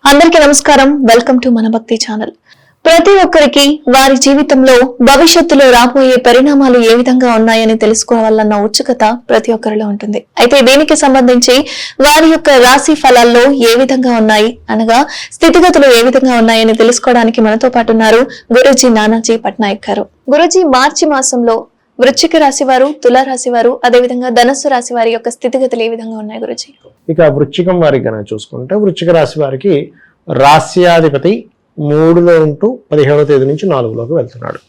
అందరికీ నమస్కారం. Welcome to మన భక్తి ఛానల్. ప్రతి ఒక్కరికి వారి జీవితంలో భవిష్యత్తులో రాబోయే పరిణామాలు ఏ విధంగా ఉన్నాయని తెలుసుకోవాలన్న ఉత్సుకత ప్రతి ఒక్కరిలో ఉంటుంది. అయితే దీనికి సంబంధించి వారి యొక్క రాశి ఫలాల్లో ఏ విధంగా ఉన్నాయి అనగా స్థితిగతులు ఏ విధంగా ఉన్నాయని తెలుసుకోవడానికి మనతో పాటు ఉన్నారు గురూజీ నానాజీ పట్నాయక్ గారు. గురూజీ, మార్చి మాసంలో వృశ్చిక రాశి వారు, తులారాశి వారు, అదేవిధంగా ధనస్సు రాశి వారి యొక్క స్థితిగతులు ఏ విధంగా ఉన్నాయి గురూజీ? ఇక వృశ్చికం వారికి కనుక చూసుకుంటే వృశ్చిక రాశి వారికి రాశ్యాధిపతి 3లో ఉంటూ 17వ తేదీ నుంచి 4లోకి వెళ్తున్నాడు.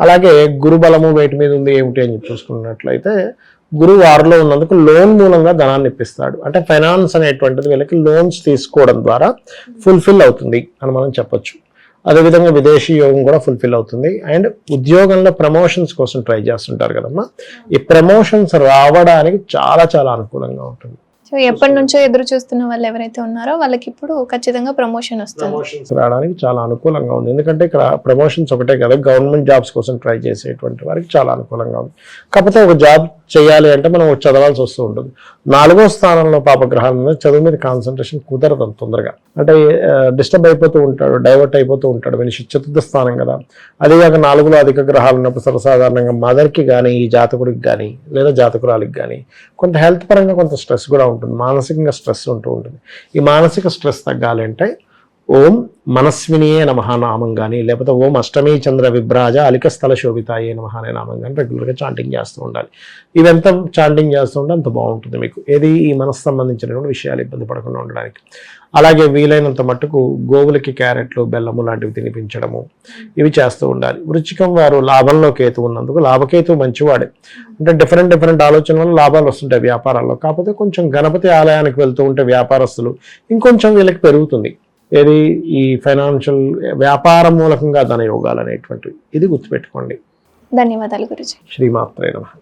అలాగే గురు బలము వేటి మీద ఉంది ఏమిటి అని చూసుకున్నట్లయితే గురువు 6లో ఉన్నందుకు లోన్ మూలంగా ధనాన్ని ఇప్పిస్తాడు. అంటే ఫైనాన్స్ అనేటువంటిది వీళ్ళకి లోన్స్ తీసుకోవడం ద్వారా ఫుల్ఫిల్ అవుతుంది అని మనం చెప్పొచ్చు. అదేవిధంగా విదేశీ యోగం కూడా ఫుల్ఫిల్ అవుతుంది. అండ్ ఉద్యోగంలో ప్రమోషన్స్ కోసం ట్రై చేస్తుంటారు కదమ్మా, ఈ ప్రమోషన్స్ రావడానికి చాలా చాలా అనుకూలంగా ఉంటుంది. సో ఎప్పటి నుంచో ఎదురు చూస్తున్న వాళ్ళు ఎవరైతే ఉన్నారో వాళ్ళకి ఇప్పుడు ఖచ్చితంగా ప్రమోషన్ వస్తుంది. ప్రమోషన్స్ రావడానికి చాలా అనుకూలంగా ఉంది. ఎందుకంటే ఇక్కడ ప్రమోషన్స్ ఒకటే కదా, గవర్నమెంట్ జాబ్స్ కోసం ట్రై చేసేటువంటి వారికి చాలా అనుకూలంగా ఉంది. కాకపోతే ఒక జాబ్ చేయాలి అంటే మనం చదవాల్సి వస్తూ ఉంటుంది. 4వ స్థానంలో పాపగ్రహాల మీద చదువు మీద కాన్సన్ట్రేషన్ కుదరదు అంత తొందరగా. అంటే డిస్టర్బ్ అయిపోతూ ఉంటాడు, డైవర్ట్ అయిపోతూ ఉంటాడు. మనిషి 4వ స్థానం కదా. అదేగాక 4లో అధిక గ్రహాలు ఉన్నప్పుడు సర్వసాధారణంగా మదర్కి కానీ, ఈ జాతకుడికి కానీ లేదా జాతకురాలికి కానీ కొంత హెల్త్ పరంగా కొంత స్ట్రెస్ కూడా ఉంటుంది, మానసికంగా స్ట్రెస్ ఉంటూ ఉంటుంది. ఈ మానసిక స్ట్రెస్ తగ్గాలి అంటే ఓం మనస్వినియే నమః నామం కానీ, లేకపోతే ఓం అష్టమీ చంద్ర విభ్రాజ అలిక స్థల శోభితాయే నమః అనే నామం కానీ రెగ్యులర్గా చాంటింగ్ చేస్తూ ఉండాలి. ఇవంతా చాంటింగ్ చేస్తూ ఉంటే అంత బాగుంటుంది మీకు. ఏది ఈ మనసు సంబంధించినటువంటి విషయాలు ఇబ్బంది పడకుండా ఉండడానికి. అలాగే వీలైనంత మట్టుకు గోవులకి క్యారెట్లు, బెల్లము లాంటివి తినిపించడము ఇవి చేస్తూ ఉండాలి. వృశ్చికం వారు లాభంలో కేతు ఉన్నందుకు, లాభకేతు మంచివాడే. అంటే డిఫరెంట్ ఆలోచన వల్ల లాభాలు వస్తుంటాయి వ్యాపారాల్లో. కాకపోతే కొంచెం గణపతి ఆలయానికి వెళ్తూ ఉంటే వ్యాపారస్తులు ఇంకొంచెం వీళ్ళకి పెరుగుతుంది. ఏది ఈ ఫైనాన్షియల్ వ్యాపారం మూలకంగా ధన యోగాలు అనేటువంటివి, ఇది గుర్తుపెట్టుకోండి. ధన్యవాదాలు గురూజీ. శ్రీమాత్రే నమః.